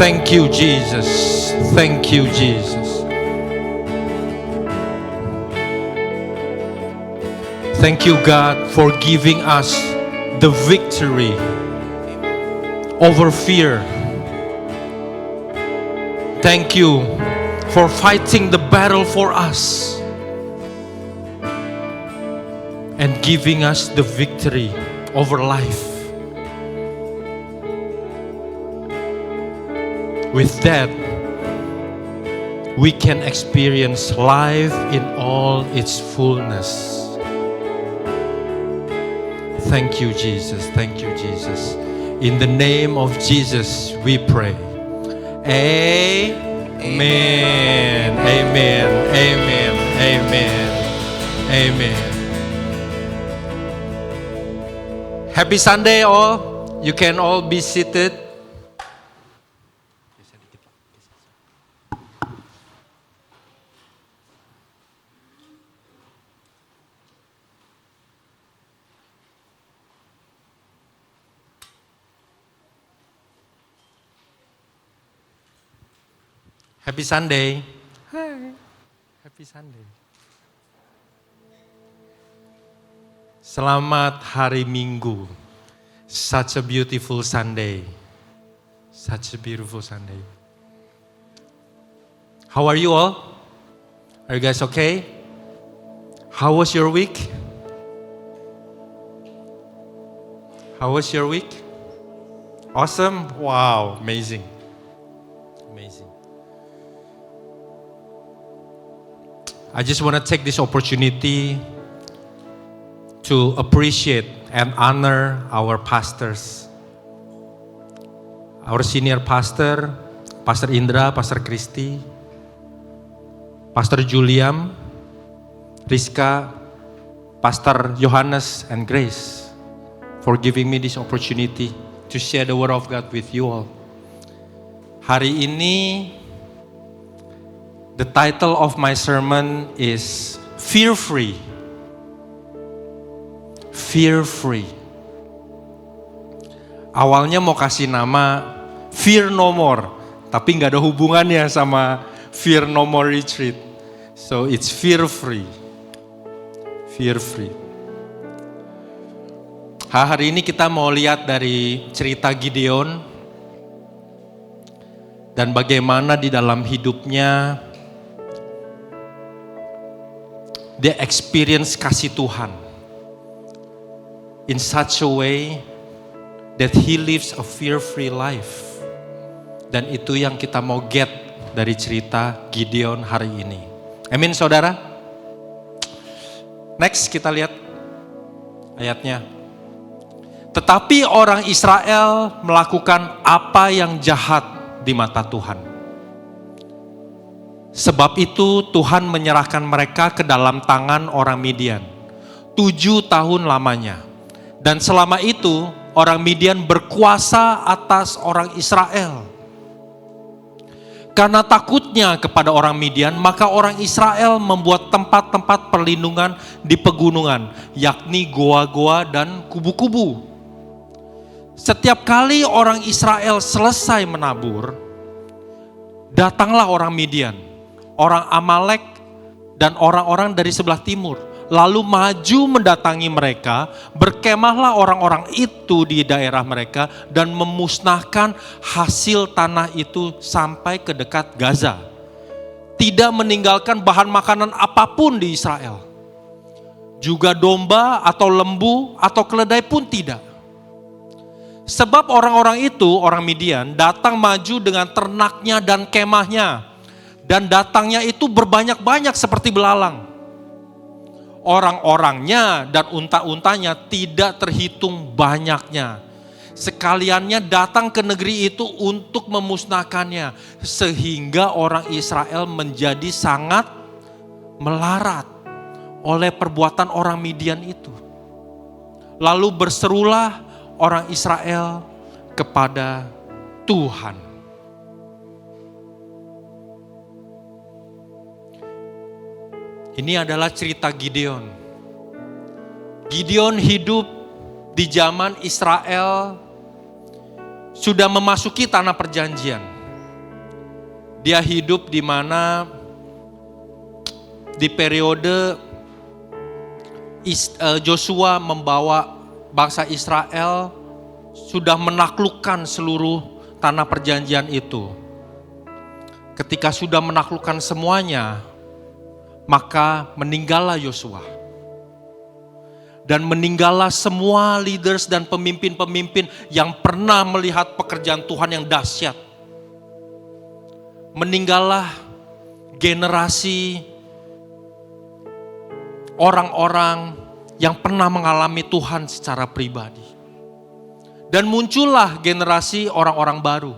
Thank you, Jesus. Thank you, Jesus. Thank you, God, for giving us the victory over fear. Thank you for fighting the battle for us and giving us the victory over life. With that, we can experience life in all its fullness. Thank you, Jesus. Thank you, Jesus. In the name of Jesus, we pray. Amen. Amen. Amen. Amen. Amen. Happy Sunday, all. You can all be seated. Happy Sunday. Hi. Happy Sunday. Selamat hari Minggu. Such a beautiful Sunday. Such a beautiful Sunday. How are you all? Are you guys okay? How was your week? How was your week? Awesome? Wow, amazing. Amazing. I just want to take this opportunity to appreciate and honor our pastors. Our senior pastor, Pastor Indra, Pastor Kristi, Pastor Juliam, Rizka, Pastor Johannes and Grace for giving me this opportunity to share the word of God with you all. Hari ini the title of my sermon is Fear Free. Fear Free. Awalnya mau kasih nama Fear No More, tapi nggak ada hubungannya sama Fear No More Retreat. So it's Fear Free. Fear Free. Hari ini kita mau lihat dari cerita Gideon dan bagaimana di dalam hidupnya dia experience kasih Tuhan in such a way that he lives a fear-free life. Dan itu yang kita mau get dari cerita Gideon hari ini. Amin, saudara. Next kita lihat ayatnya. Tetapi orang Israel melakukan apa yang jahat di mata Tuhan. Sebab itu Tuhan menyerahkan mereka ke dalam tangan orang Midian 7 tahun lamanya. Dan selama itu orang Midian berkuasa atas orang Israel. Karena takutnya kepada orang Midian, maka orang Israel membuat tempat-tempat perlindungan di pegunungan, yakni goa-goa dan kubu-kubu. Setiap kali orang Israel selesai menabur, datanglah orang Midian, orang Amalek dan orang-orang dari sebelah timur, lalu maju mendatangi mereka, berkemahlah orang-orang itu di daerah mereka dan memusnahkan hasil tanah itu sampai ke dekat Gaza. Tidak meninggalkan bahan makanan apapun di Israel. Juga domba atau lembu atau keledai pun tidak. Sebab orang-orang itu, orang Midian, datang maju dengan ternaknya dan kemahnya. Dan datangnya itu berbanyak-banyak seperti belalang. Orang-orangnya dan unta-untanya tidak terhitung banyaknya. Sekaliannya datang ke negeri itu untuk memusnahkannya. Sehingga orang Israel menjadi sangat melarat oleh perbuatan orang Midian itu. Lalu berserulah orang Israel kepada Tuhan. Ini adalah cerita Gideon. Gideon hidup di zaman Israel sudah memasuki tanah perjanjian. Dia hidup di mana di periode Joshua membawa bangsa Israel sudah menaklukkan seluruh tanah perjanjian itu. Ketika sudah menaklukkan semuanya, maka meninggallah Yosua. Dan meninggallah semua leaders dan pemimpin-pemimpin yang pernah melihat pekerjaan Tuhan yang dahsyat. Meninggallah generasi orang-orang yang pernah mengalami Tuhan secara pribadi. Dan muncullah generasi orang-orang baru.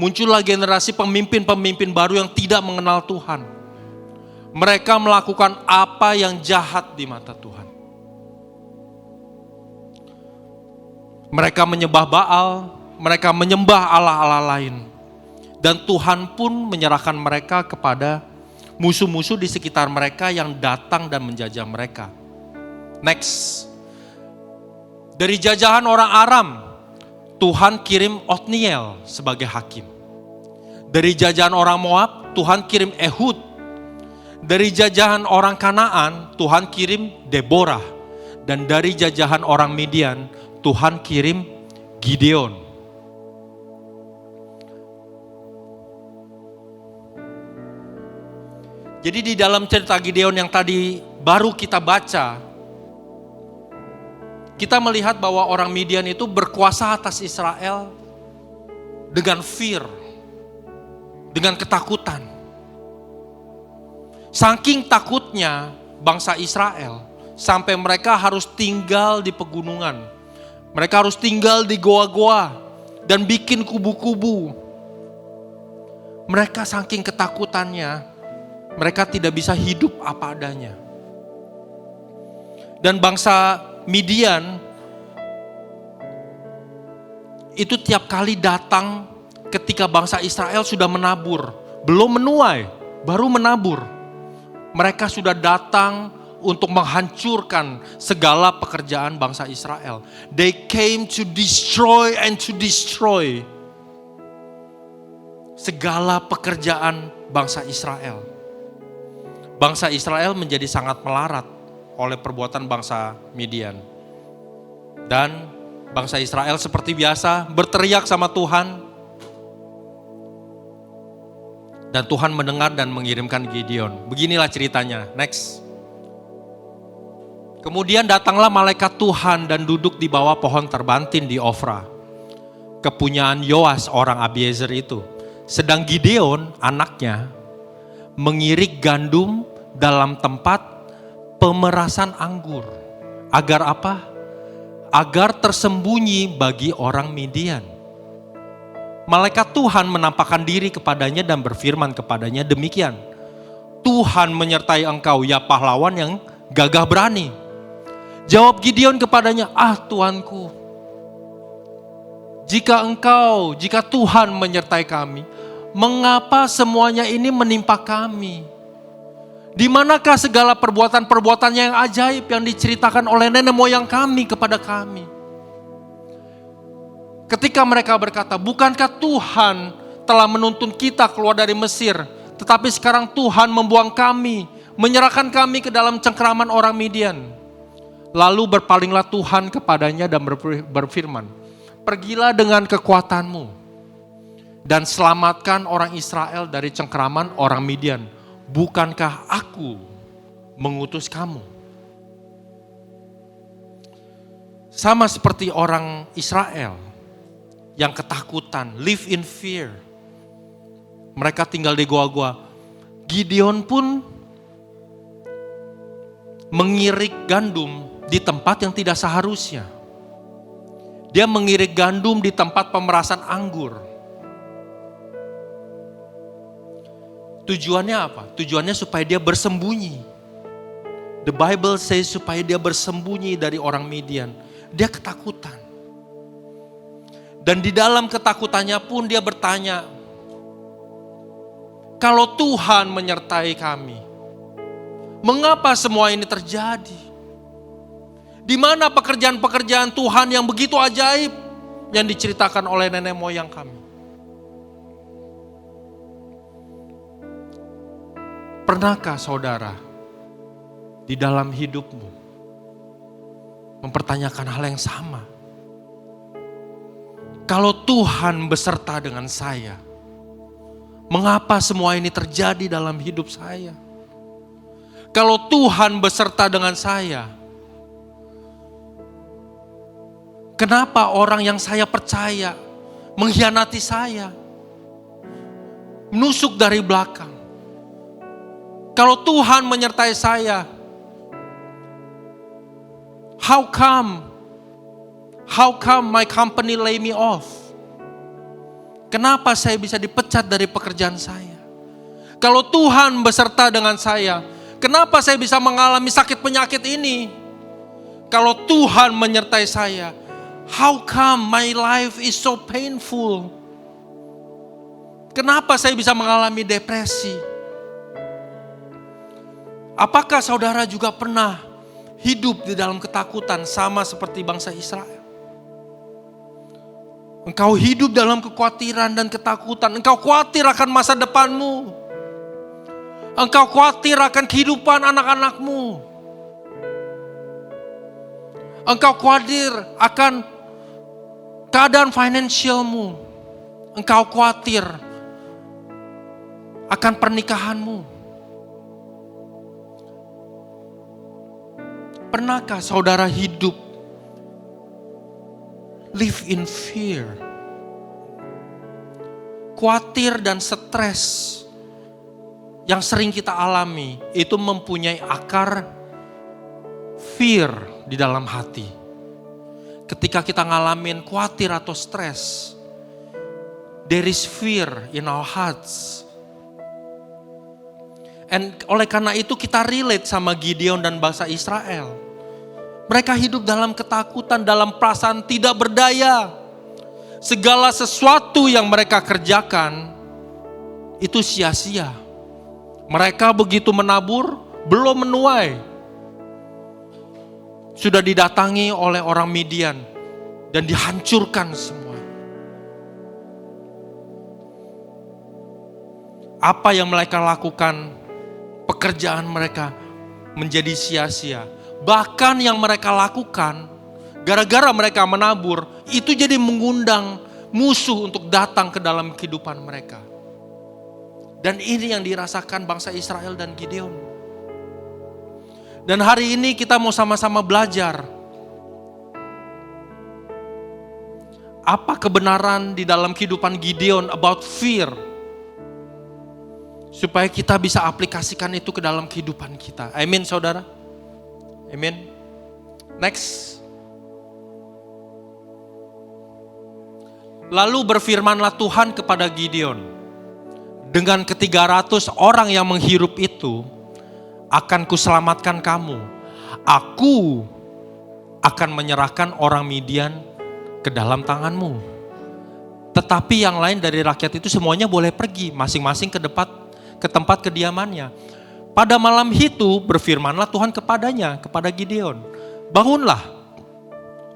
Muncullah generasi pemimpin-pemimpin baru yang tidak mengenal Tuhan. Mereka melakukan apa yang jahat di mata Tuhan. Mereka menyembah Baal, mereka menyembah Allah-Allah lain. Dan Tuhan pun menyerahkan mereka kepada musuh-musuh di sekitar mereka yang datang dan menjajah mereka. Next. Dari jajahan orang Aram, Tuhan kirim Otniel sebagai hakim. Dari jajahan orang Moab, Tuhan kirim Ehud. Dari jajahan orang Kanaan, Tuhan kirim Deborah. Dan dari jajahan orang Midian, Tuhan kirim Gideon. Jadi di dalam cerita Gideon yang tadi baru kita baca, kita melihat bahwa orang Midian itu berkuasa atas Israel dengan fear, dengan ketakutan. Saking takutnya bangsa Israel, sampai mereka harus tinggal di pegunungan. Mereka harus tinggal di goa-goa dan bikin kubu-kubu. Mereka saking ketakutannya, mereka tidak bisa hidup apa adanya. Dan bangsa Midian itu tiap kali datang ketika bangsa Israel sudah menabur. Belum menuai, baru menabur. Mereka sudah datang untuk menghancurkan segala pekerjaan bangsa Israel. They came to destroy and to destroy segala pekerjaan bangsa Israel. Bangsa Israel menjadi sangat melarat oleh perbuatan bangsa Midian. Dan bangsa Israel seperti biasa berteriak sama Tuhan. Dan Tuhan mendengar dan mengirimkan Gideon. Beginilah ceritanya. Next. Kemudian datanglah malaikat Tuhan dan duduk di bawah pohon terbantin di Ofra, kepunyaan Yoas orang Abiezer itu. Sedang Gideon, anaknya, mengirik gandum dalam tempat pemerasan anggur. Agar apa? Agar tersembunyi bagi orang Midian. Malaikat Tuhan menampakkan diri kepadanya dan berfirman kepadanya demikian. Tuhan menyertai engkau ya pahlawan yang gagah berani. Jawab Gideon kepadanya, Tuanku, jika Tuhan menyertai kami, mengapa semuanya ini menimpa kami? Di manakah segala perbuatan-perbuatannya yang ajaib yang diceritakan oleh nenek moyang kami kepada kami? Ketika mereka berkata, bukankah Tuhan telah menuntun kita keluar dari Mesir, tetapi sekarang Tuhan membuang kami, menyerahkan kami ke dalam cengkeraman orang Midian. Lalu berpalinglah Tuhan kepadanya dan berfirman, pergilah dengan kekuatanmu dan selamatkan orang Israel dari cengkeraman orang Midian. Bukankah aku mengutus kamu? Sama seperti orang Israel yang ketakutan, live in fear. Mereka tinggal di goa-goa. Gideon pun mengirik gandum di tempat yang tidak seharusnya. Dia mengirik gandum di tempat pemerasan anggur. Tujuannya apa? Tujuannya supaya dia bersembunyi. The Bible says supaya dia bersembunyi dari orang Midian. Dia ketakutan. Dan di dalam ketakutannya pun dia bertanya, kalau Tuhan menyertai kami, mengapa semua ini terjadi? Di mana pekerjaan-pekerjaan Tuhan yang begitu ajaib yang diceritakan oleh nenek moyang kami? Pernahkah saudara di dalam hidupmu mempertanyakan hal yang sama? Kalau Tuhan beserta dengan saya, mengapa semua ini terjadi dalam hidup saya? Kalau Tuhan beserta dengan saya, kenapa orang yang saya percaya mengkhianati saya, menusuk dari belakang? Kalau Tuhan menyertai saya, how come my company lay me off? Kenapa saya bisa dipecat dari pekerjaan saya? Kalau Tuhan beserta dengan saya, kenapa saya bisa mengalami sakit penyakit ini? Kalau Tuhan menyertai saya, how come my life is so painful? Kenapa saya bisa mengalami depresi? Apakah saudara juga pernah hidup di dalam ketakutan sama seperti bangsa Israel? Engkau hidup dalam kekhawatiran dan ketakutan. Engkau khawatir akan masa depanmu. Engkau khawatir akan kehidupan anak-anakmu. Engkau khawatir akan keadaan finansialmu. Engkau khawatir akan pernikahanmu. Pernahkah saudara hidup live in fear? Khawatir dan stres yang sering kita alami itu mempunyai akar fear di dalam hati. Ketika kita ngalamin khawatir atau stres, there is fear in our hearts. And oleh karena itu kita relate sama Gideon dan bangsa Israel. Mereka hidup dalam ketakutan, dalam perasaan tidak berdaya. Segala sesuatu yang mereka kerjakan itu sia-sia. Mereka begitu menabur, belum menuai. Sudah didatangi oleh orang Midian dan dihancurkan semua. Apa yang mereka lakukan, pekerjaan mereka menjadi sia-sia. Bahkan yang mereka lakukan, gara-gara mereka menabur, itu jadi mengundang musuh untuk datang ke dalam kehidupan mereka. Dan ini yang dirasakan bangsa Israel dan Gideon. Dan hari ini kita mau sama-sama belajar. Apa kebenaran di dalam kehidupan Gideon about fear? Supaya kita bisa aplikasikan itu ke dalam kehidupan kita. Amin saudara. Amin. Next. Lalu berfirmanlah Tuhan kepada Gideon, dengan ke-300 orang yang menghirup itu, akan kuselamatkan kamu. Aku akan menyerahkan orang Midian ke dalam tanganmu. Tetapi yang lain dari rakyat itu semuanya boleh pergi, masing-masing ke tempat kediamannya. Pada malam itu berfirmanlah Tuhan kepada Gideon, bangunlah,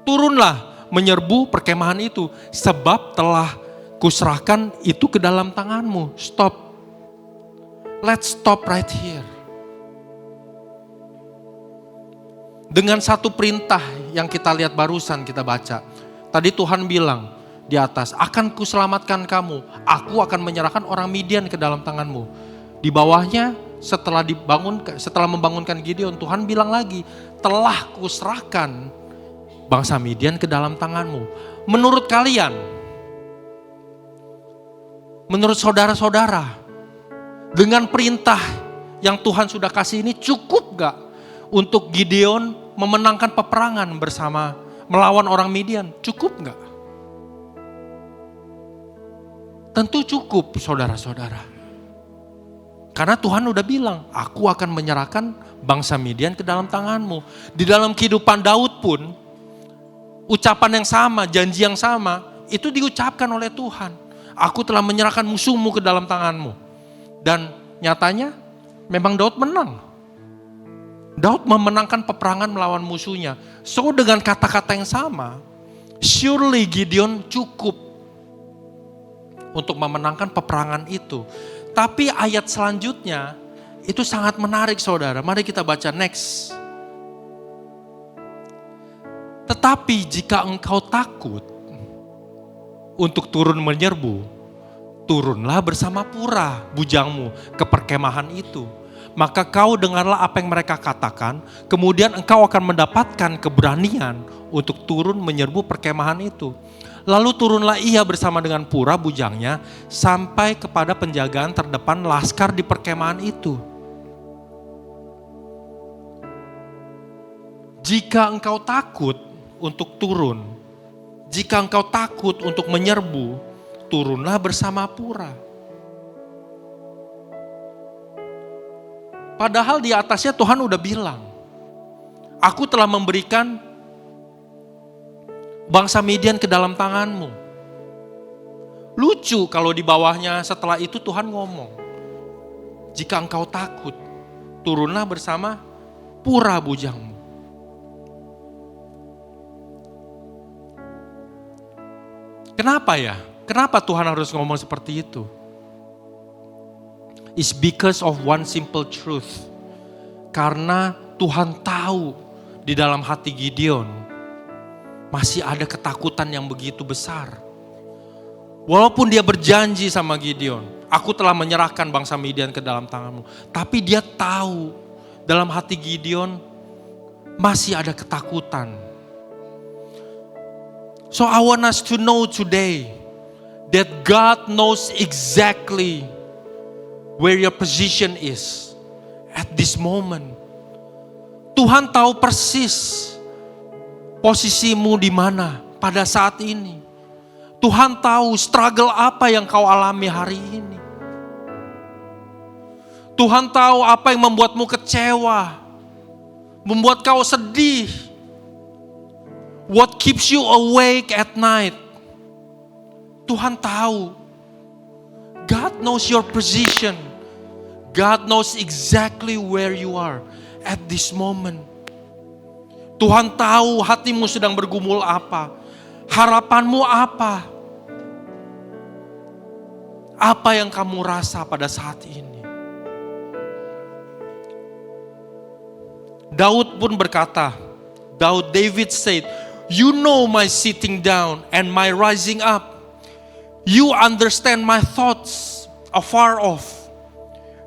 turunlah menyerbu perkemahan itu, sebab telah kuserahkan itu ke dalam tanganmu. Stop. Let's stop right here. Dengan satu perintah yang kita lihat barusan kita baca. Tadi Tuhan bilang di atas, akan kuselamatkan kamu, aku akan menyerahkan orang Midian ke dalam tanganmu. Di bawahnya setelah membangunkan Gideon, Tuhan bilang lagi, telah kuserahkan bangsa Midian ke dalam tanganmu. Menurut kalian, menurut saudara-saudara, dengan perintah yang Tuhan sudah kasih ini cukup gak untuk Gideon memenangkan peperangan bersama melawan orang Midian? Cukup gak? Tentu cukup saudara-saudara. Karena Tuhan udah bilang, aku akan menyerahkan bangsa Midian ke dalam tanganmu. Di dalam kehidupan Daud pun, ucapan yang sama, janji yang sama, itu diucapkan oleh Tuhan. Aku telah menyerahkan musuhmu ke dalam tanganmu. Dan nyatanya, memang Daud menang. Daud memenangkan peperangan melawan musuhnya. So dengan kata-kata yang sama, surely Gideon cukup untuk memenangkan peperangan itu. Tapi ayat selanjutnya Itu sangat menarik saudara. Mari kita baca next. Tetapi jika engkau takut untuk turun menyerbu, turunlah bersama Pura, bujangmu, ke perkemahan itu. Maka kau dengarlah apa yang mereka katakan, kemudian engkau akan mendapatkan keberanian untuk turun menyerbu perkemahan itu. Lalu turunlah ia bersama dengan Pura, bujangnya, sampai kepada penjagaan terdepan laskar di perkemahan itu. Jika engkau takut untuk turun, jika engkau takut untuk menyerbu, turunlah bersama Pura. Padahal di atasnya Tuhan udah bilang, aku telah memberikan bangsa Midian ke dalam tanganmu. Lucu kalau di bawahnya setelah itu Tuhan ngomong, jika engkau takut, turunlah bersama Pura bujangmu. Kenapa ya? Kenapa Tuhan harus ngomong seperti itu? It's because of one simple truth. Karena Tuhan tahu di dalam hati Gideon masih ada ketakutan yang begitu besar. Walaupun dia berjanji sama Gideon, aku telah menyerahkan bangsa Midian ke dalam tanganmu. Tapi dia tahu dalam hati Gideon masih ada ketakutan. So I want us to know today that God knows exactly where your position is at this moment. Tuhan tahu persis posisimu di mana pada saat ini. Tuhan tahu struggle apa yang kau alami hari ini. Tuhan tahu apa yang membuatmu kecewa, membuat kau sedih. What keeps you awake at night? Tuhan tahu. God knows your position. God knows exactly where you are at this moment. Tuhan tahu hatimu sedang bergumul apa. Harapanmu apa. Apa yang kamu rasa pada saat ini. Daud pun berkata, David said, you know my sitting down and my rising up. You understand my thoughts afar off.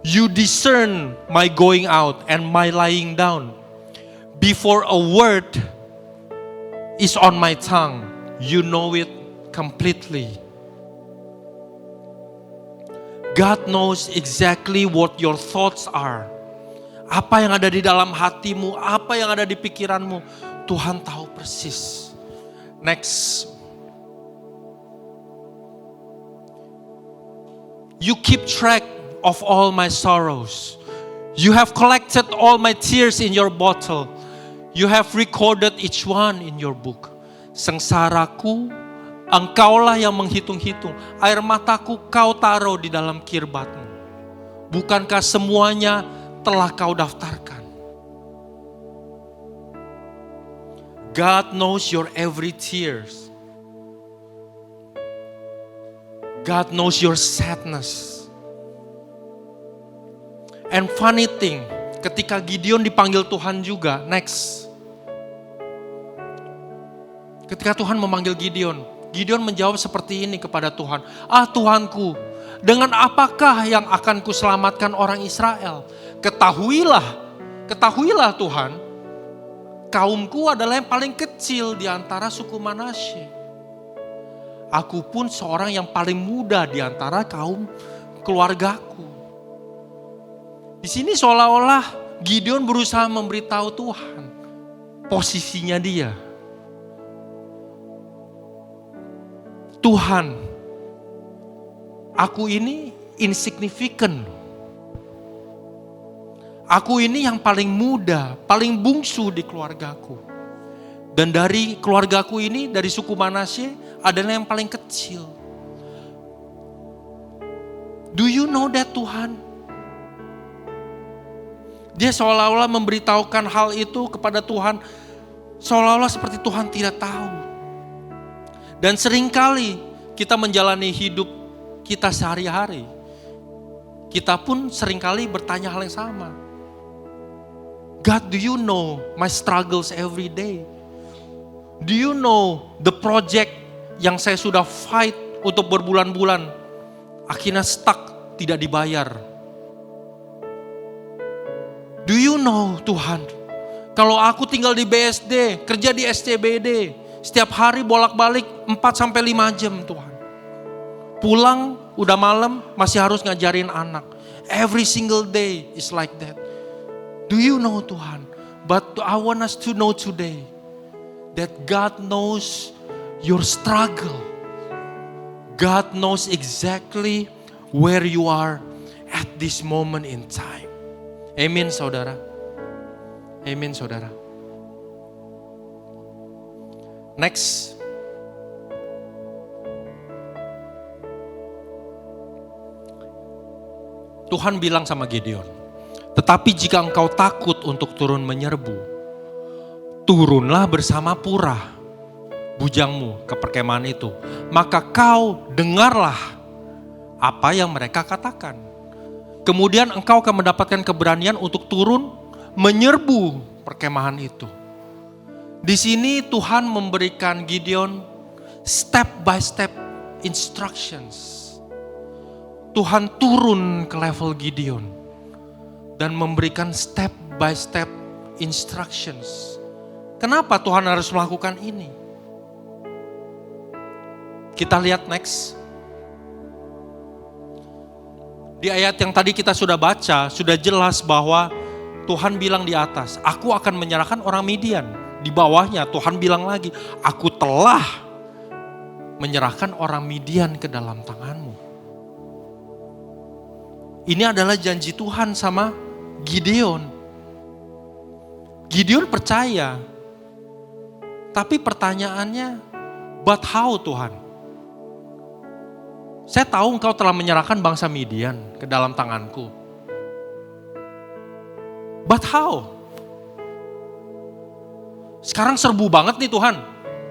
You discern my going out and my lying down. Before a word is on my tongue, you know it completely. God knows exactly what your thoughts are. Apa yang ada di dalam hatimu, apa yang ada di pikiranmu, Tuhan tahu persis. Next. You keep track of all my sorrows. You have collected all my tears in your bottle. You have recorded each one in your book. Sengsaraku, engkaulah yang menghitung-hitung. Air mataku kau taruh di dalam kirbatmu. Bukankah semuanya telah kau daftarkan? God knows your every tears. God knows your sadness. And funny thing, ketika Gideon dipanggil Tuhan juga, next. Ketika Tuhan memanggil Gideon, Gideon menjawab seperti ini kepada Tuhan. Ah Tuhanku, dengan apakah yang akan kuselamatkan orang Israel? Ketahuilah Tuhan, kaumku adalah yang paling kecil di antara suku Manasye. Aku pun seorang yang paling muda di antara kaum keluargaku. Di sini seolah-olah Gideon berusaha memberitahu Tuhan posisinya dia. Tuhan, aku ini insignificant. Aku ini yang paling muda, paling bungsu di keluargaku. Dan dari keluargaku ini, dari suku Manasye, adalah yang paling kecil. Do you know that Tuhan? Dia seolah-olah memberitahukan hal itu kepada Tuhan, seolah-olah seperti Tuhan tidak tahu. Dan seringkali kita menjalani hidup kita sehari-hari. Kita pun seringkali bertanya hal yang sama. God, do you know my struggles every day? Do you know the project yang saya sudah fight untuk berbulan-bulan, akhirnya stuck, tidak dibayar? Do you know Tuhan, kalau aku tinggal di BSD, kerja di SCBD, setiap hari bolak-balik 4-5 jam Tuhan. Pulang udah malam masih harus ngajarin anak. Every single day is like that. Do you know Tuhan? But I want us to know today that God knows your struggle. God knows exactly where you are at this moment in time. Amin saudara. Amin saudara. Next. Tuhan bilang sama Gideon, tetapi jika engkau takut untuk turun menyerbu, turunlah bersama Purah, bujangmu ke perkemahan itu. Maka kau dengarlah apa yang mereka katakan. Kemudian engkau akan mendapatkan keberanian untuk turun menyerbu perkemahan itu. Di sini Tuhan memberikan Gideon step by step instructions. Tuhan turun ke level Gideon dan memberikan step by step instructions. Kenapa Tuhan harus melakukan ini? Kita lihat next. Di ayat yang tadi kita sudah baca, sudah jelas bahwa Tuhan bilang di atas, aku akan menyerahkan orang Midian. Di bawahnya Tuhan bilang lagi, aku telah menyerahkan orang Midian ke dalam tanganmu. Ini adalah janji Tuhan sama Gideon. Gideon percaya. Tapi pertanyaannya, but how Tuhan? Saya tahu engkau telah menyerahkan bangsa Midian ke dalam tanganku. But how? Sekarang serbu banget nih Tuhan.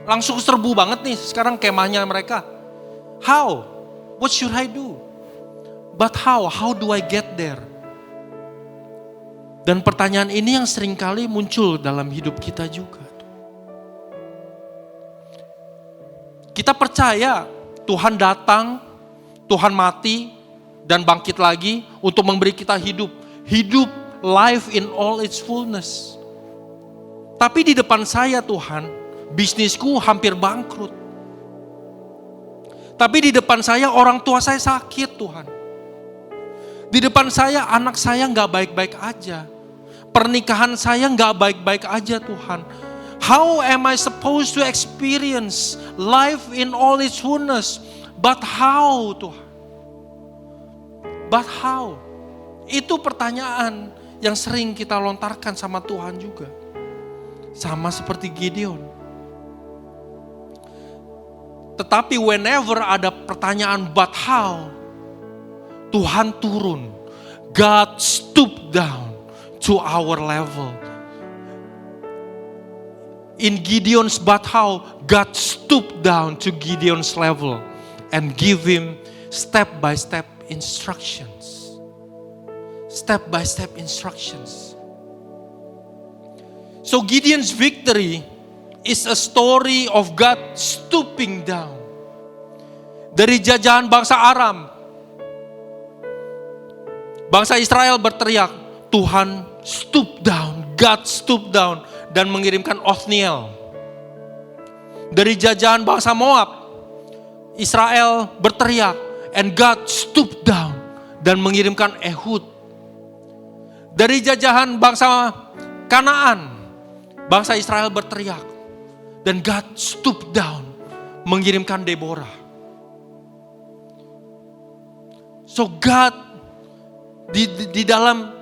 Langsung serbu banget nih sekarang kemahnya mereka. How? What should I do? But how? How do I get there? Dan pertanyaan ini yang seringkali muncul dalam hidup kita juga. Kita percaya Tuhan datang, Tuhan mati, dan bangkit lagi untuk memberi kita hidup. Hidup, life in all its fullness. Tapi di depan saya Tuhan, bisnisku hampir bangkrut. Tapi di depan saya orang tua saya sakit Tuhan. Di depan saya anak saya gak baik-baik aja. Pernikahan saya gak baik-baik aja Tuhan. How am I supposed to experience life in all its fullness? But how Tuhan? But how? Itu pertanyaan yang sering kita lontarkan sama Tuhan juga. Sama seperti Gideon. Tetapi whenever ada pertanyaan but how, Tuhan turun. God stoop down to our level. In Gideon's but how, God stooped down to Gideon's level and give him step by step instructions. Step by step instructions. So Gideon's victory is a story of God stooping down. Dari jajahan bangsa Aram, bangsa Israel berteriak, Tuhan stoop down, God stoop down, dan mengirimkan Othniel. Dari jajahan bangsa Moab, Israel berteriak, and God stoop down, dan mengirimkan Ehud. Dari jajahan bangsa Kanaan, bangsa Israel berteriak, dan God stoop down, mengirimkan Deborah. So God di dalam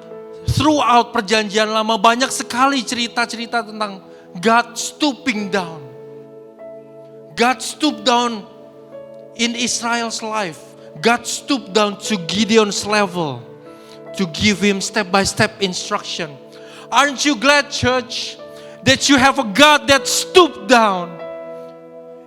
throughout perjanjian lama banyak sekali cerita-cerita tentang God stooping down. God stooped down in Israel's life. God stooped down to Gideon's level to give him step by step instruction. Aren't you glad, church, that you have a God that stooped down?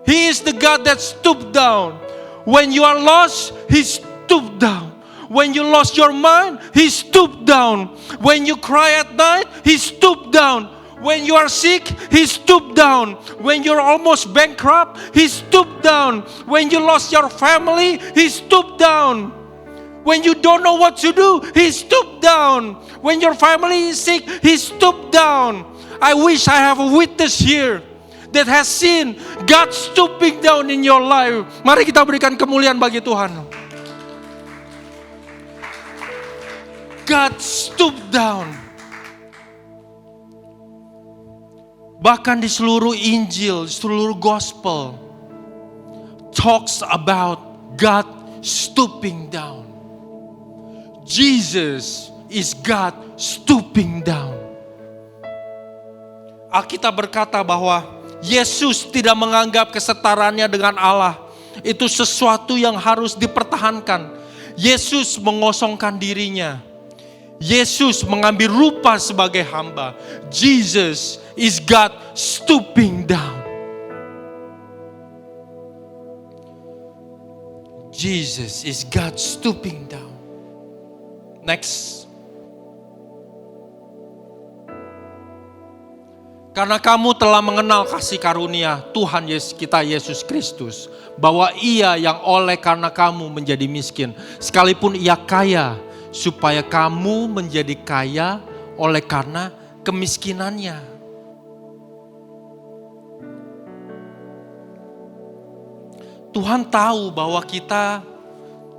He is the God that stooped down. When you are lost, He stooped down. When you lost your mind, He stooped down. When you cry at night, He stooped down. When you are sick, He stooped down. When you're almost bankrupt, He stooped down. When you lost your family, He stooped down. When you don't know what to do, He stooped down. When your family is sick, He stooped down. I wish I have a witness here that has seen God stooping down in your life. Mari kita berikan kemuliaan bagi Tuhan. God stooped down. Bahkan di seluruh Injil, seluruh Gospel talks about God stooping down. Jesus is God stooping down. Alkitab berkata bahwa Yesus tidak menganggap kesetaraannya dengan Allah itu sesuatu yang harus dipertahankan. Yesus mengosongkan dirinya. Yesus mengambil rupa sebagai hamba. Jesus is God stooping down. Jesus is God stooping down. Next. Karena kamu telah mengenal kasih karunia Tuhan kita Yesus Kristus, bahwa Ia yang oleh karena kamu menjadi miskin, sekalipun Ia kaya, supaya kamu menjadi kaya oleh karena kemiskinannya. Tuhan tahu bahwa kita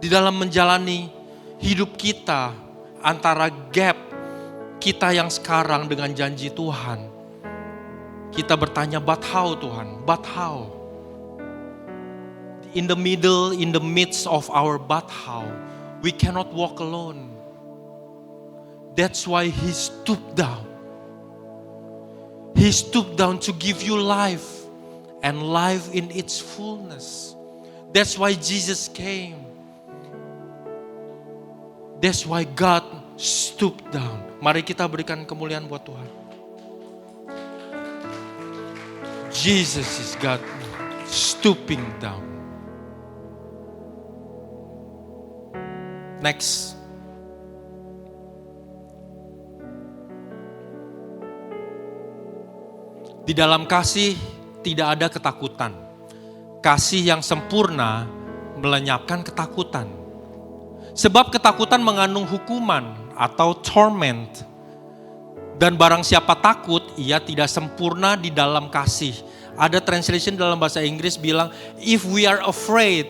di dalam menjalani hidup kita antara gap kita yang sekarang dengan janji Tuhan. Kita bertanya, but how Tuhan? But how? In the middle, in the midst of our but how, we cannot walk alone. That's why He stooped down. He stooped down to give you life and life in its fullness. That's why Jesus came. That's why God stooped down. Mari kita berikan kemuliaan buat Tuhan. Jesus is God stooping down. Next. Di dalam kasih tidak ada ketakutan. Kasih yang sempurna melenyapkan ketakutan. Sebab ketakutan mengandung hukuman atau torment. Dan barang siapa takut, ia tidak sempurna di dalam kasih. Ada translation dalam bahasa Inggris bilang, if we are afraid,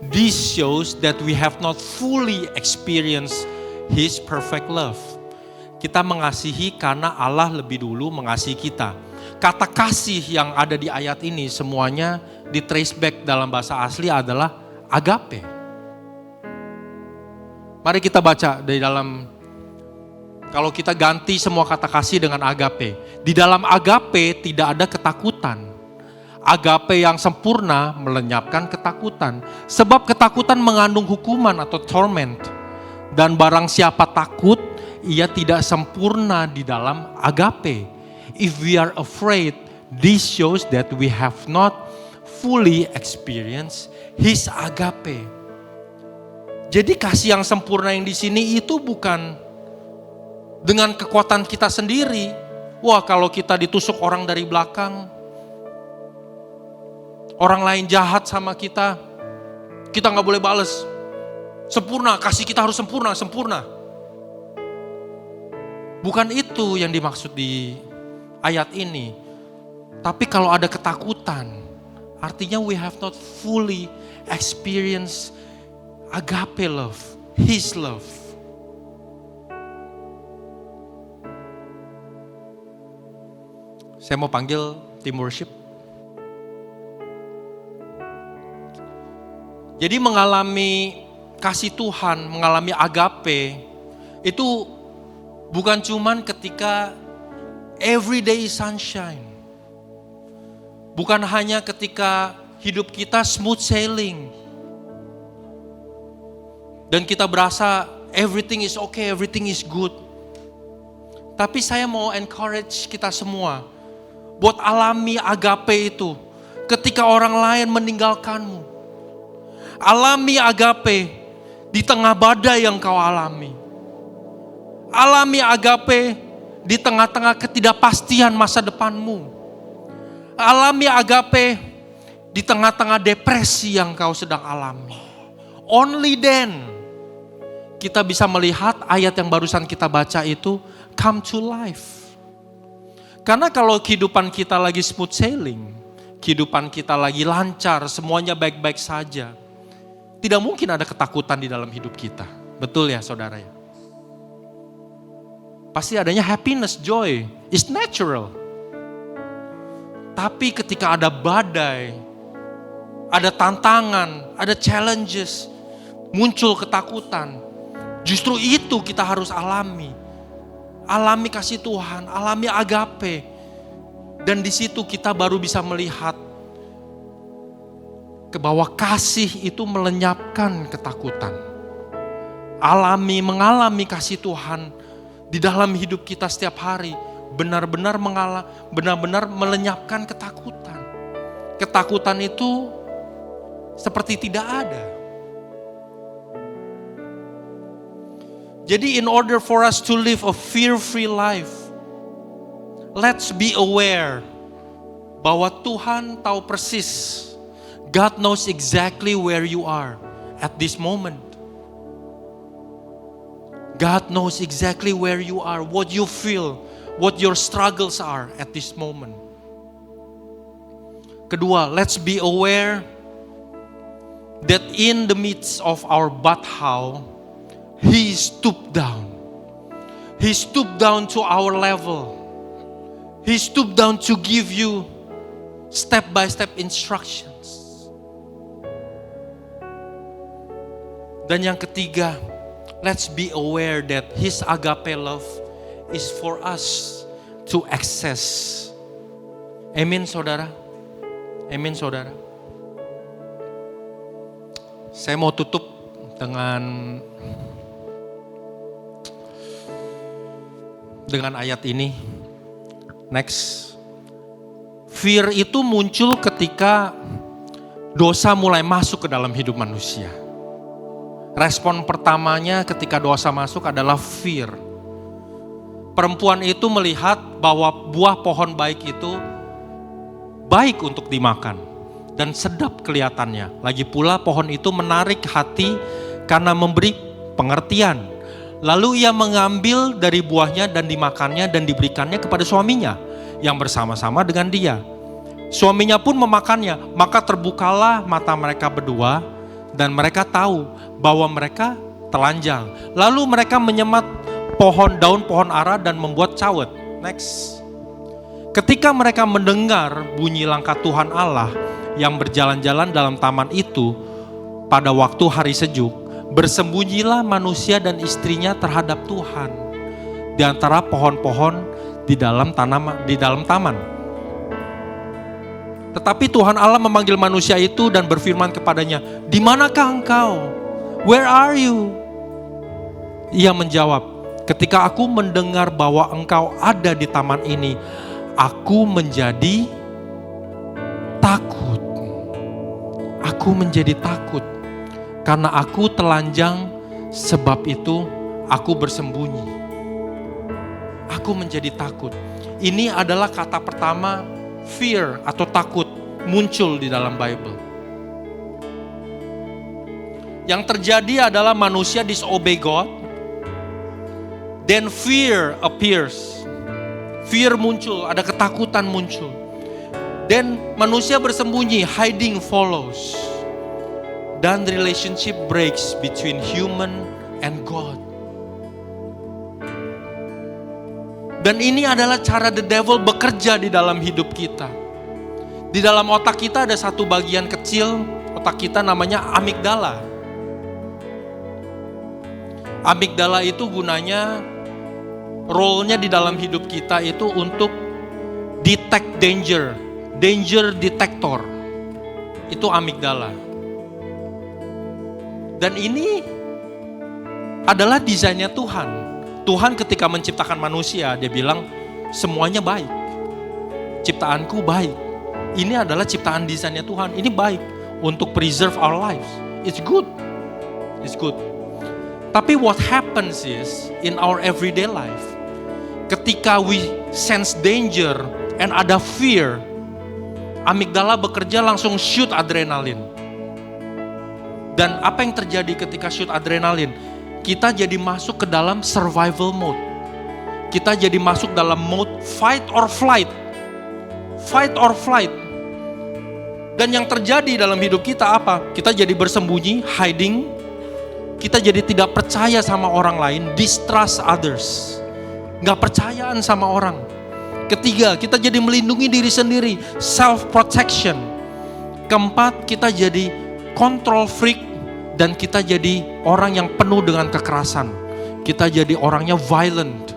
this shows that we have not fully experienced His perfect love. Kita mengasihi karena Allah lebih dulu mengasihi kita. Kata kasih yang ada di ayat ini semuanya di trace back dalam bahasa asli adalah agape. Mari kita baca dari dalam, kalau kita ganti semua kata kasih dengan agape. Di dalam agape tidak ada ketakutan. Agape yang sempurna melenyapkan ketakutan. Sebab ketakutan mengandung hukuman atau torment. Dan barang siapa takut, ia tidak sempurna di dalam agape. If we are afraid, this shows that we have not fully experienced His agape. Jadi kasih yang sempurna yang di sini itu bukan dengan kekuatan kita sendiri. Wah, kalau kita ditusuk orang dari belakang, orang lain jahat sama kita, kita gak boleh bales. Sempurna, kasih kita harus sempurna, sempurna. Bukan itu yang dimaksud di ayat ini. Tapi kalau ada ketakutan, artinya we have not fully experienced agape love, His love. Saya mau panggil tim worship. Jadi mengalami kasih Tuhan, mengalami agape, itu bukan cuman ketika everyday sunshine. Bukan hanya ketika hidup kita smooth sailing. Dan kita berasa everything is okay, everything is good. Tapi saya mau encourage kita semua buat alami agape itu ketika orang lain meninggalkanmu. Alami agape di tengah badai yang kau alami. Alami agape di tengah-tengah ketidakpastian masa depanmu. Alami agape di tengah-tengah depresi yang kau sedang alami. Only then kita bisa melihat ayat yang barusan kita baca itu come to life. Karena kalau kehidupan kita lagi smooth sailing, kehidupan kita lagi lancar, semuanya baik-baik saja, tidak mungkin ada ketakutan di dalam hidup kita. Betul ya saudara ya? Pasti adanya happiness, joy, is natural. Tapi ketika ada badai, ada tantangan, ada challenges, muncul ketakutan, justru itu kita harus alami. Alami kasih Tuhan, alami agape. Dan di situ kita baru bisa melihat ke bahwa kasih itu melenyapkan ketakutan. Mengalami kasih Tuhan di dalam hidup kita setiap hari benar-benar melenyapkan ketakutan. Ketakutan itu seperti tidak ada. Jadi in order for us to live a fear-free life, let's be aware bahwa Tuhan tahu persis. God knows exactly where you are at this moment. God knows exactly where you are, what you feel, what your struggles are at this moment. Kedua, let's be aware that in the midst of our bathhouse, He stooped down. He stooped down to our level. He stooped down to give you step-by-step instructions. Dan yang ketiga, let's be aware that His agape love is for us to access. Amin saudara. Amin saudara. Saya mau tutup dengan ayat ini. Next. Fear itu muncul ketika dosa mulai masuk ke dalam hidup manusia. Respon pertamanya ketika dosa masuk adalah fear. Perempuan itu melihat bahwa buah pohon baik itu baik untuk dimakan dan sedap kelihatannya. Lagi pula pohon itu menarik hati karena memberi pengertian. Lalu ia mengambil dari buahnya dan dimakannya dan diberikannya kepada suaminya yang bersama-sama dengan dia. Suaminya pun memakannya, maka terbukalah mata mereka berdua dan mereka tahu bahwa mereka telanjang. Lalu mereka menyemat daun pohon ara dan membuat cawet. Next. Ketika mereka mendengar bunyi langkah Tuhan Allah yang berjalan-jalan dalam taman itu pada waktu hari sejuk, bersembunyilah manusia dan istrinya terhadap Tuhan di antara pohon-pohon di dalam taman. Tetapi Tuhan Allah memanggil manusia itu dan berfirman kepadanya, "Di manakah engkau? Where are you?" Ia menjawab, "Ketika aku mendengar bahwa engkau ada di taman ini, aku menjadi takut. Aku menjadi takut karena aku telanjang, sebab itu aku bersembunyi." Aku menjadi takut. Ini adalah kata pertama fear atau takut muncul di dalam Bible. Yang terjadi adalah manusia disobey God, then fear appears. Fear muncul, ada ketakutan muncul. Then manusia bersembunyi, hiding follows. Dan relationship breaks between human and God. Dan ini adalah cara the devil bekerja di dalam hidup kita. Di dalam otak kita ada satu bagian kecil, otak kita namanya amigdala. Amigdala itu gunanya, role-nya di dalam hidup kita itu untuk detect danger detector. Itu amigdala. Dan ini adalah desainnya Tuhan. Tuhan ketika menciptakan manusia, dia bilang semuanya baik. Ciptaanku baik. Ini adalah ciptaan desainnya Tuhan. Ini baik untuk preserve our lives. It's good. It's good. Tapi what happens is, in our everyday life, ketika we sense danger and ada fear, amigdala bekerja langsung shoot adrenalin. Dan apa yang terjadi ketika shoot adrenalin? Kita jadi masuk ke dalam survival mode. Kita jadi masuk dalam mode fight or flight. Fight or flight. Dan yang terjadi dalam hidup kita apa? Kita jadi bersembunyi, hiding. Kita jadi tidak percaya sama orang lain, distrust others. Gak percayaan sama orang. Ketiga, kita jadi melindungi diri sendiri, self-protection. Keempat, kita jadi control freak. Dan kita jadi orang yang penuh dengan kekerasan. Kita jadi orangnya violent.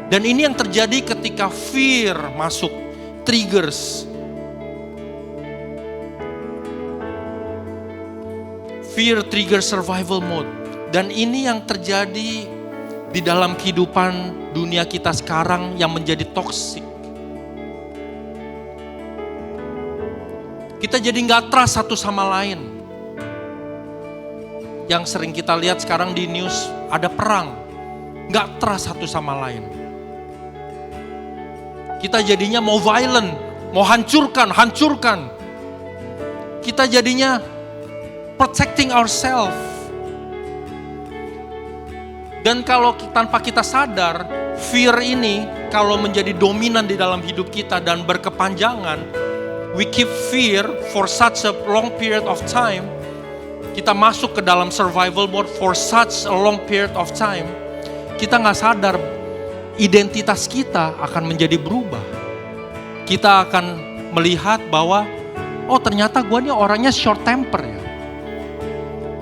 Dan ini yang terjadi ketika fear masuk, triggers. Fear trigger survival mode. Dan ini yang terjadi di dalam kehidupan dunia kita sekarang yang menjadi toksik. Kita jadi gak trust satu sama lain. Yang sering kita lihat sekarang di news, ada perang. Gak trust satu sama lain. Kita jadinya mau violent, mau hancurkan. Kita jadinya protecting ourselves. Dan kalau tanpa kita sadar, fear ini kalau menjadi dominan di dalam hidup kita dan berkepanjangan, we keep fear for such a long period of time. Kita masuk ke dalam survival mode for such a long period of time. Kita gak sadar identitas kita akan menjadi berubah. Kita akan melihat bahwa, oh ternyata gue nih orangnya short temper ya.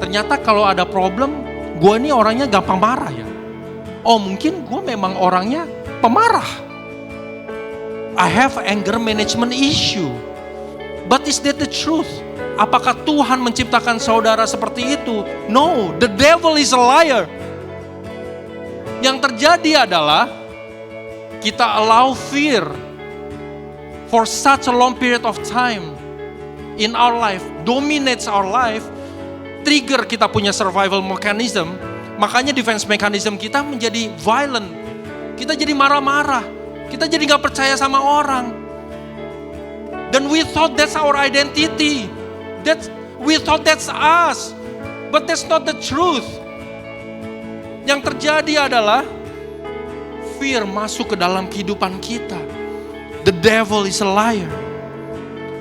Ternyata kalau ada problem, gue nih orangnya gampang marah ya. Oh mungkin gue memang orangnya pemarah. I have anger management issue. But is that the truth? Apakah Tuhan menciptakan saudara seperti itu? No, the devil is a liar. Yang terjadi adalah kita allow fear for such a long period of time in our life, dominates our life, trigger kita punya survival mechanism, makanya defense mechanism kita menjadi violent. Kita jadi marah-marah, kita jadi gak percaya sama orang. Dan we thought that's our identity. We thought that's us. But that's not the truth. Yang terjadi adalah fear masuk ke dalam kehidupan kita. The devil is a liar.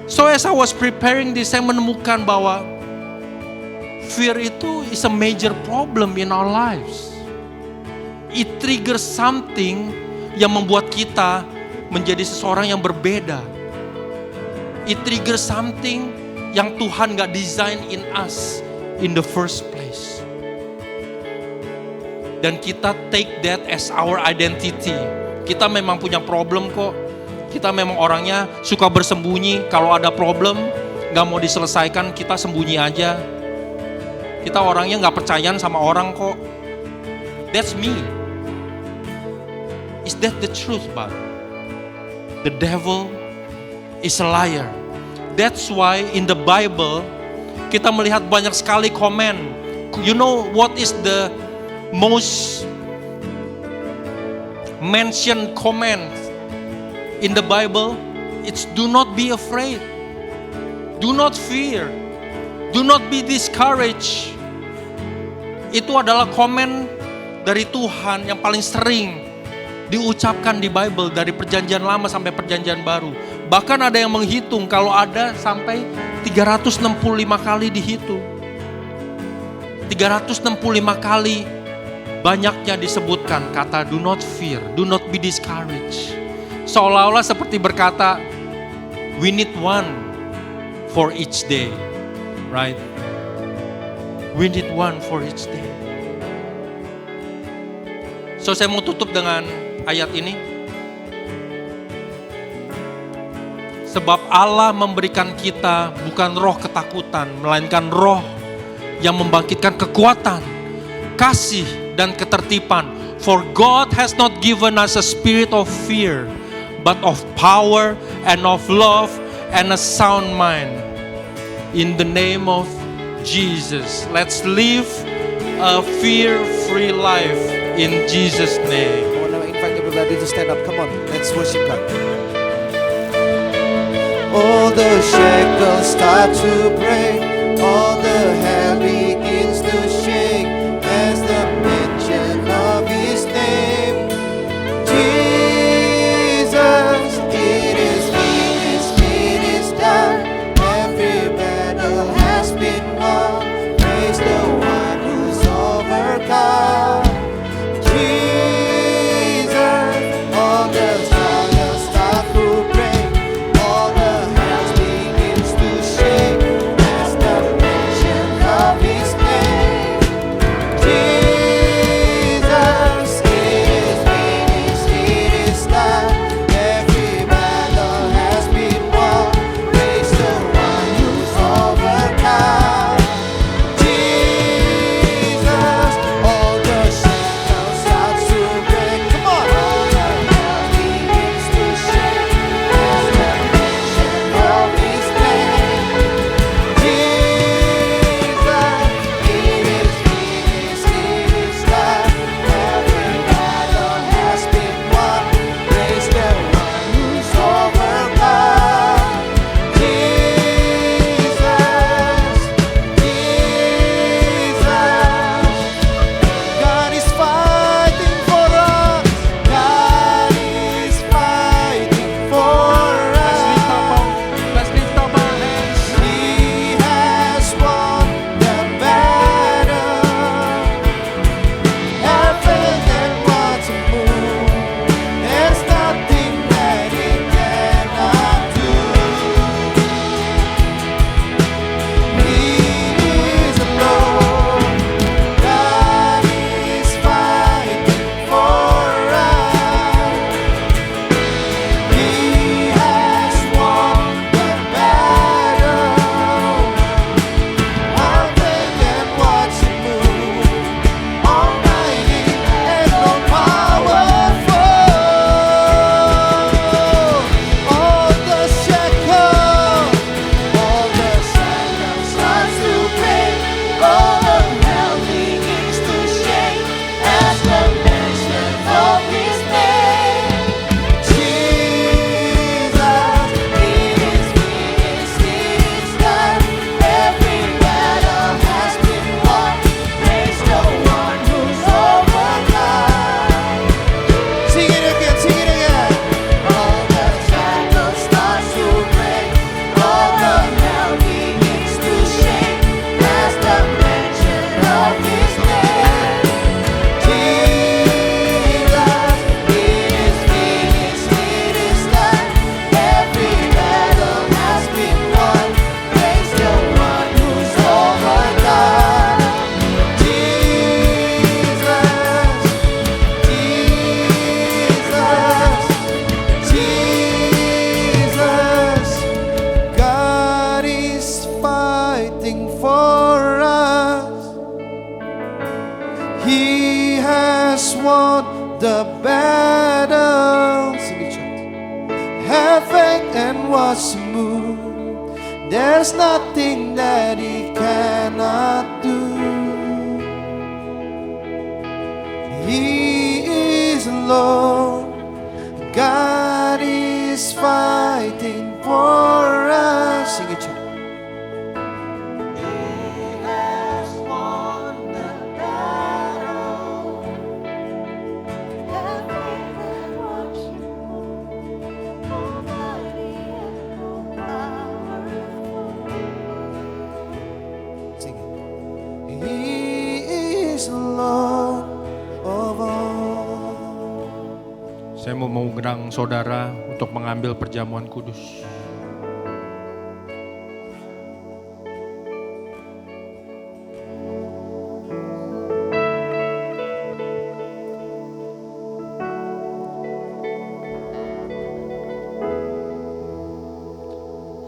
So as I was preparing this, saya menemukan bahwa fear itu is a major problem in our lives. It triggers something yang membuat kita menjadi seseorang yang berbeda. It triggers something yang Tuhan gak design in us in the first place. Dan kita take that as our identity. Kita memang punya problem kok. Kita memang orangnya suka bersembunyi. Kalau ada problem gak mau diselesaikan, kita sembunyi aja. Kita orangnya gak percayaan sama orang kok. That's me. Is that the truth, Pak? The devil is a liar. That's why in the Bible kita melihat banyak sekali komen. You know what is the most mentioned comment in the Bible? It's do not be afraid. Do not fear. Do not be discouraged. Itu adalah komen dari Tuhan yang paling sering diucapkan di Bible dari perjanjian lama sampai perjanjian baru. Bahkan ada yang menghitung kalau ada sampai 365 kali dihitung. 365 kali banyaknya disebutkan kata do not fear, do not be discouraged. Seolah-olah seperti berkata, we need one for each day, right? We need one for each day. So saya mau tutup dengan ayat ini. Sebab Allah memberikan kita bukan roh ketakutan, melainkan roh yang membangkitkan kekuatan, kasih, dan ketertiban. For God has not given us a spirit of fear, but of power and of love and a sound mind. In the name of Jesus. Let's live a fear-free life in Jesus' name. I want to invite everybody to stand up. Come on, let's worship God. All the shackles start to break, all the hell begins to shake as the mention of His name. Jesus, it is finished, it is done. Every battle has been won. Praise the one who's overcome. Jesus, all the struggles start to break, all the hells begins to shake as the mention of His name. Jesus, it is finished, it is done. Every battle has been won. Praise the one who's overcome. Jesus, all the shackles start to break. Come on. All the hell begins to shake as the mention of His name. Jesus, it is finished, it is done. Every battle has been won. Praise the one who's overcome. Jesus, God is fighting for us. God is fighting for us. Let's lift up our hands. He has won the battle. Heaven and what's more. There's nothing that He cannot do. He is alone. God is fighting for us. He has won the battle. Heaven and what's more. Almighty and all-powerful. All the shackles start to break. All the hell begins to shake as the mention of His name. Jesus, it is finished, it is done. Every battle has been won. Praise the one who's overcome. Sing it again, sing it again. All the shackles start to break, all the hell begins to shake as the mention of His name. Jesus, it is finished, it is done. Every battle has been won. Praise the one who's overcome. Jesus, God is fighting for us. He has won the battle. Sing it, church. Heaven and what's more. There's nothing that He cannot do. He is Lord. God is fighting for us. Sing it, church. He has won the battle. Heaven and what's more. Almighty and all-powerful. Sing it. He is Lord of all. Saya mau mengundang saudara untuk mengambil perjamuan kudus.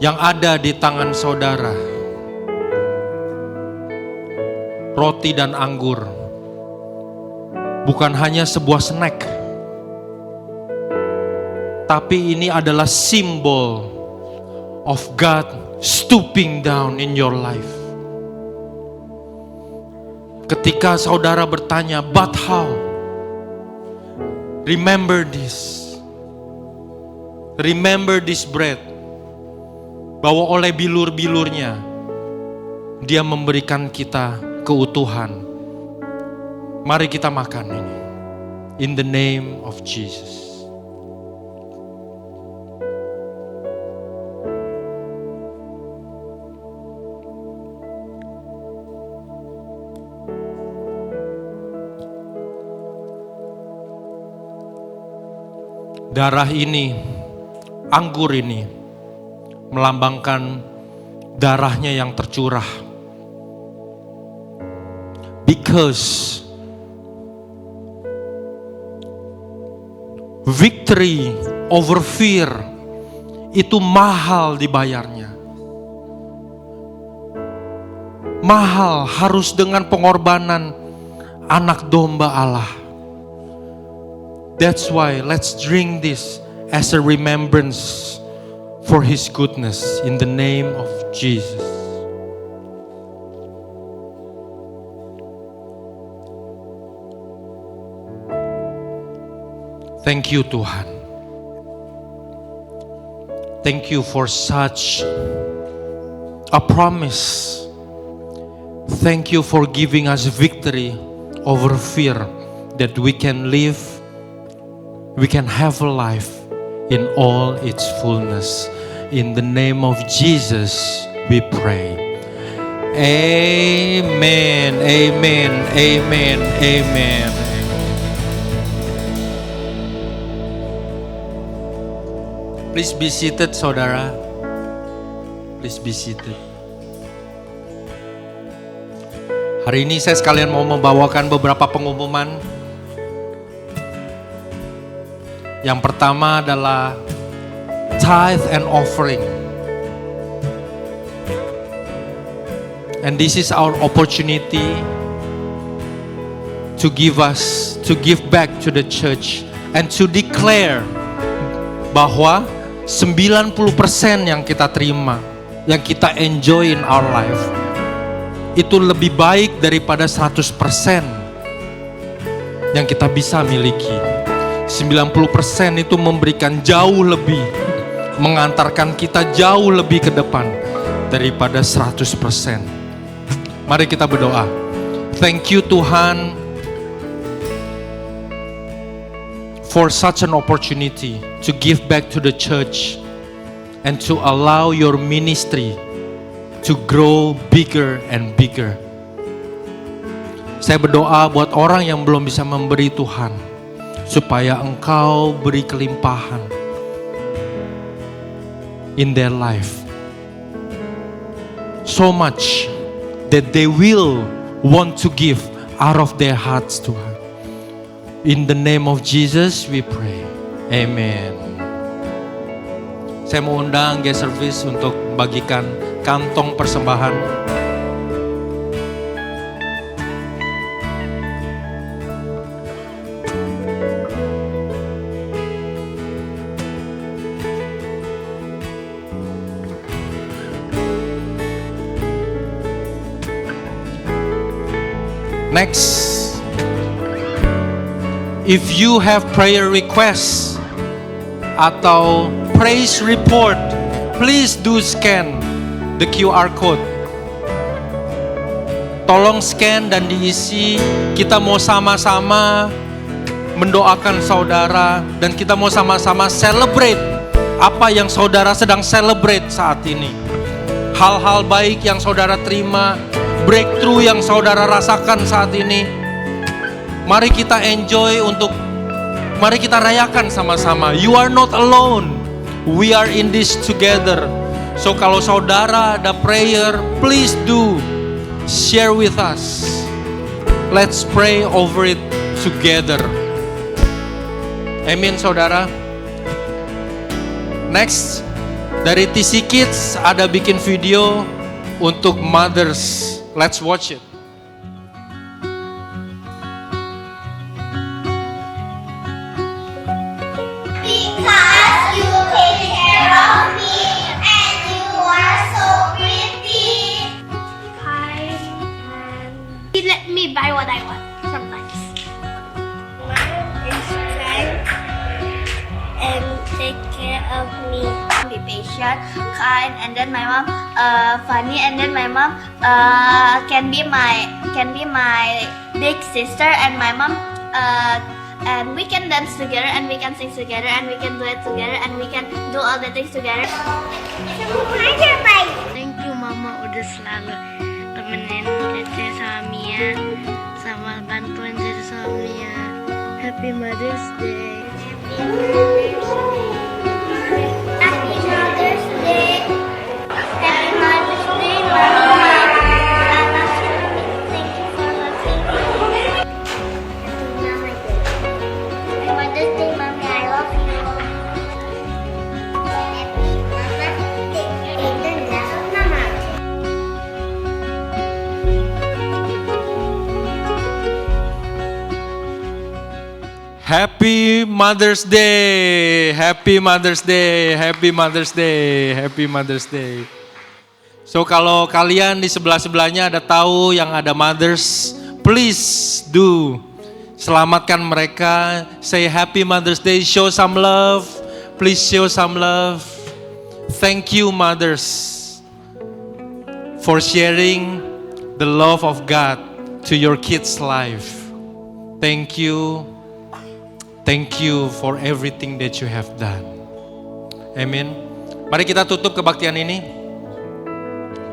Yang ada di tangan saudara, roti dan anggur, bukan hanya sebuah snack, tapi ini adalah simbol of God stooping down in your life. Ketika saudara bertanya, but how? Remember this. Remember this bread. Bahwa oleh bilur-bilurnya, dia memberikan kita keutuhan. Mari kita makan ini. In the name of Jesus. Darah ini, anggur ini, melambangkan darahnya yang tercurah. Because victory over fear itu mahal dibayarnya. Mahal, harus dengan pengorbanan anak domba Allah. That's why let's drink this as a remembrance for His goodness in the name of Jesus. Thank you Tuhan. Thank you for such a promise. Thank you for giving us victory over fear, that we can live, we can have a life in all its fullness. In the name of Jesus we pray. Amen, amen, amen, amen. Please be seated, saudara. Please be seated. Hari ini saya sekalian mau membawakan beberapa pengumuman. Yang pertama adalah tithe and offering. And this is our opportunity to give back to the church and to declare bahwa 90% yang kita terima, yang kita enjoy in our life, itu lebih baik daripada 100% yang kita bisa miliki. 90% itu memberikan jauh lebih, mengantarkan kita jauh lebih ke depan daripada 100%. Mari kita berdoa. Thank you Tuhan for such an opportunity to give back to the church and to allow your ministry to grow bigger and bigger. Saya berdoa buat orang yang belum bisa memberi Tuhan, supaya Engkau beri kelimpahan in their life. So much that they will want to give out of their hearts, Tuhan. In the name of Jesus we pray. Amen. Saya mau undang guest service untuk bagikan kantong persembahan. Next. If you have prayer requests atau praise report, please do scan the QR code. Tolong scan dan diisi. Kita mau sama-sama mendoakan saudara dan kita mau sama-sama celebrate apa yang saudara sedang celebrate saat ini. Hal-hal baik yang saudara terima, breakthrough yang saudara rasakan saat ini. Mari kita enjoy mari kita rayakan sama-sama. You are not alone. We are in this together. So kalau saudara ada prayer, please do share with us. Let's pray over it together. Amin saudara. Next, dari TC Kids ada bikin video untuk mothers. Let's watch it. He let me buy what I want sometimes. Mom is kind and take care of me. Be patient, kind, and then my mom funny, and then my mom can be my big sister, and my mom and we can dance together, and we can sing together, and we can do it together, and we can do all the things together. Thank you Mama udah selalu temenin Cece sama Mia, sama bantuin Cece sama Mia. Happy Mother's Day. Happy Mother's Day. Happy Mother's Day, Mama. I love you. Thank you for loving me. Happy Mother's Day, Mommy. I love you. Happy Mother's Day. Aiden love Mama. Happy Mother's Day, Happy Mother's Day, Happy Mother's Day, Happy Mother's Day. So kalau kalian di sebelah-sebelahnya ada tahu yang ada mothers, please do selamatkan mereka. Say Happy Mother's Day, show some love, please show some love. Thank you mothers for sharing the love of God to your kids' life. Thank you. Thank you for everything that you have done. Amin. Mari kita tutup kebaktian ini.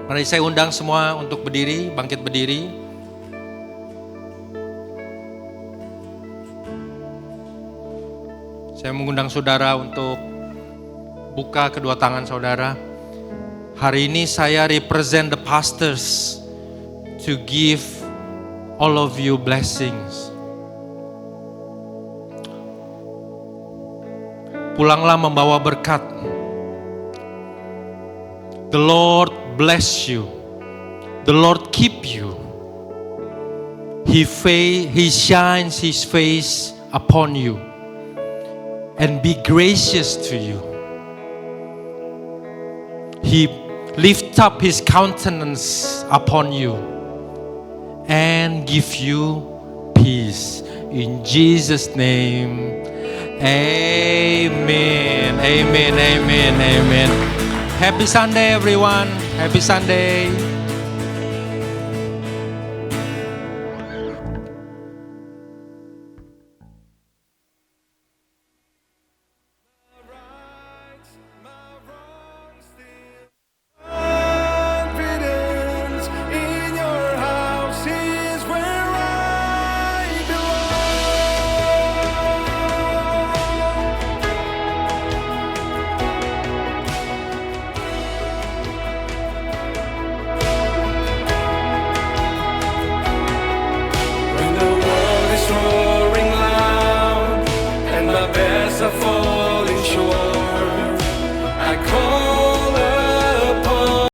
Mari saya undang semua untuk berdiri, bangkit berdiri. Saya mengundang saudara untuk buka kedua tangan saudara. Hari ini saya represent the pastors to give all of you blessings. Pulanglah membawa berkat. The Lord bless you. The Lord keep you. He shines His face upon you and be gracious to you. He lift up His countenance upon you and give you peace. In Jesus' name. Amen, amen, amen, amen. Happy Sunday everyone, happy Sunday.